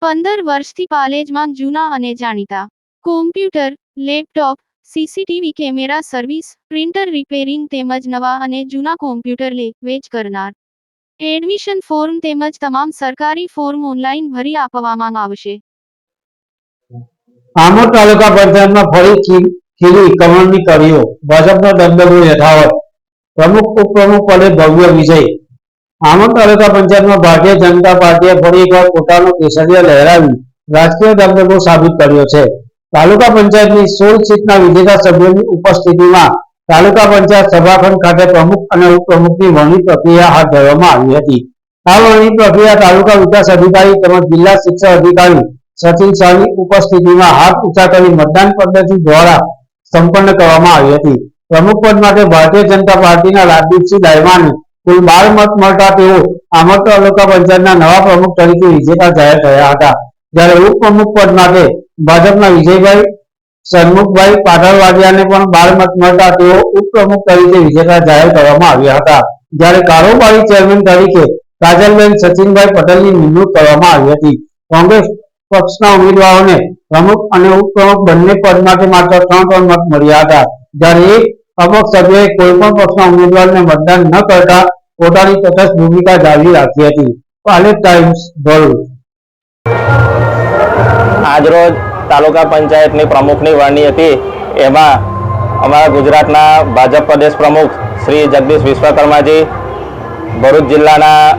15 વર્ષથી પાલેજમાં જૂના અને જાણીતા computer, laptop, CCTV camera service, printer repairing તેમજ નવા અને જૂના કોમ્પ્યુટર લે વેચ કરનાર. એડમિશન ફોર્મ તેમજ તમામ સરકારી ફોર્મ ઓનલાઈન ભરી આપવામાં આવશે. આમોદ તાલુકા પંચાયતમાં ફરી ખીલી કમળની કળીઓ, ભાજપનો દબદબો યથાવત, પ્રમુખ ઉપપ્રમુખ પદે ભવ્ય વિજય. આમોદ તાલુકા પંચાયતમાં ભારતીય જનતા પાર્ટીએ ફરી એકવાર પોતાનો કેસરિયો લહેરાવી રાજકીય દબદબો સાબિત કર્યો છે. તાલુકા પંચાયતની 16 સીટના વિજેતા સભ્યોની ઉપસ્થિતિમાં તાલુકા પંચાયત સભાખંડ ખાતે પ્રમુખ અને ઉપપ્રમુખની વરણી પ્રક્રિયા હાથ ધરવામાં આવી હતી. આ વરણી પ્રક્રિયા તાલુકા વિકાસ અધિકારી તેમજ જિલ્લા શિક્ષણ અધિકારી સચિન શાહની ઉપસ્થિતિમાં હાથ ઊંચા કરી મતદાન પદ્ધતિ દ્વારા સંપન્ન કરવામાં આવી હતી. પ્રમુખ પદ માટે ભારતીય જનતા પાર્ટીના રાજદીપસિંહ દાયમાને કુલ 12 મત મળતા તેઓ આમોદ તાલુકા પંચાયતના નવા પ્રમુખ તરીકે વિજેતા જાહેર થયા હતા. જ્યારે ઉપપ્રમુખ પદ માટે ભાજપના વિજયભાઈ સન્મુખભાઈ પાટણવાડિયાને પણ 12 મત મળતા તેઓ ઉપપ્રમુખ તરીકે વિજેતા જાહેર કરવામાં આવ્યા હતા. જ્યારે કારોબારી ચેરમેન તરીકે કાજલબેન સચિનભાઈ પટેલની નિમણૂક કરવામાં આવી હતી. કોંગ્રેસ પક્ષના ઉમેદવારોને પ્રમુખ અને ઉપપ્રમુખ બંને પદ માટે માત્ર 3 મત મળ્યા હતા. જ્યારે એક અપક્ષ સભ્યોએ કોઈ પણ પક્ષના ઉમેદવારને મતદાન ન કરતા પોતાની તટસ્થ ભૂમિકા જાળવી રાખી હતી. પાલેજ ટાઈમ્સ ભરૂચ. આજરોજ તાલુકા પંચાયતની પ્રમુખની વરણી હતી. એમાં અમારા ગુજરાતના ભાજપ પ્રદેશ પ્રમુખ શ્રી જગદીશ વિશ્વકર્માજી, ભરૂચ જિલ્લાના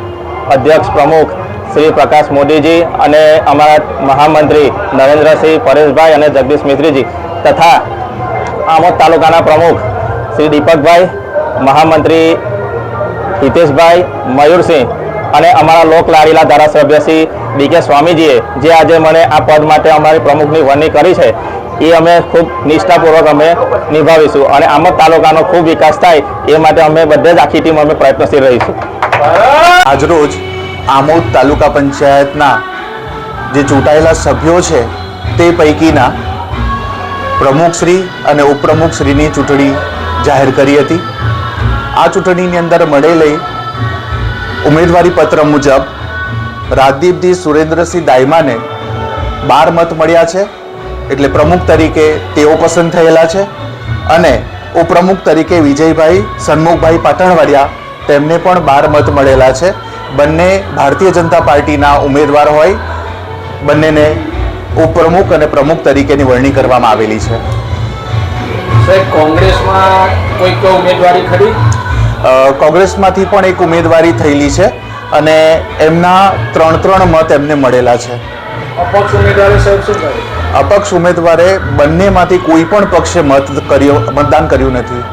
અધ્યક્ષ પ્રમુખ શ્રી પ્રકાશ મોદીજી અને અમારા મહામંત્રી નરેન્દ્રસિંહ પરેશભાઈ અને જગદીશ મિત્રીજી તથા આમોદ તાલુકાના પ્રમુખ શ્રી દીપકભાઈ, મહામંત્રી હિતેશભાઈ, મયુરસિંહ અને અમારા લોકલાડીલા ધારાસભ્ય શ્રી ડી.કે. સ્વામીજીએ જે આજે મને આ પદ માટે અમારી પ્રમુખની વરણી કરી છે એ અમે ખૂબ નિષ્ઠાપૂર્વક અમે નિભાવીશું અને આમોદ તાલુકાનો ખૂબ વિકાસ થાય એ માટે અમે બધે જ આખી ટીમ અમે પ્રયત્નશીલ રહીશું. આજરોજ આમોદ તાલુકા પંચાયતના જે ચૂંટાયેલા સભ્યો છે તે પૈકીના પ્રમુખશ્રી અને ઉપપ્રમુખશ્રીની ચૂંટણી જાહેર કરી હતી. આ ચૂંટણીની અંદર મળેલી ઉમેદવારી પત્ર મુજબ રાજદીપજી સુરેન્દ્રસિંહ દાયમાને 12 મત મળ્યા છે, એટલે પ્રમુખ તરીકે તેઓ પસંદ થયેલા છે અને ઉપપ્રમુખ તરીકે વિજયભાઈ સન્મુખભાઈ પાટણવાડિયા તેમને પણ 12 મત મળેલા છે. બંને ભારતીય જનતા પાર્ટીના ઉમેદવાર હોય બંનેને ઉપપ્રમુખ અને પ્રમુખ તરીકેની વરણી કરવામાં આવેલી છે. સાહેબ, કોંગ્રેસમાં કોઈ ઉમેદવારી ખરી? કોંગ્રેસમાંથી પણ એક ઉમેદવારી થયેલી છે અને એમના 3 મત એમને મળેલા છે. અપક્ષ ઉમેદવારે સાહેબ શું કરે? અપક્ષ ઉમેદવારે બંનેમાંથી કોઈ પણ પક્ષે મતદાન કર્યું નથી.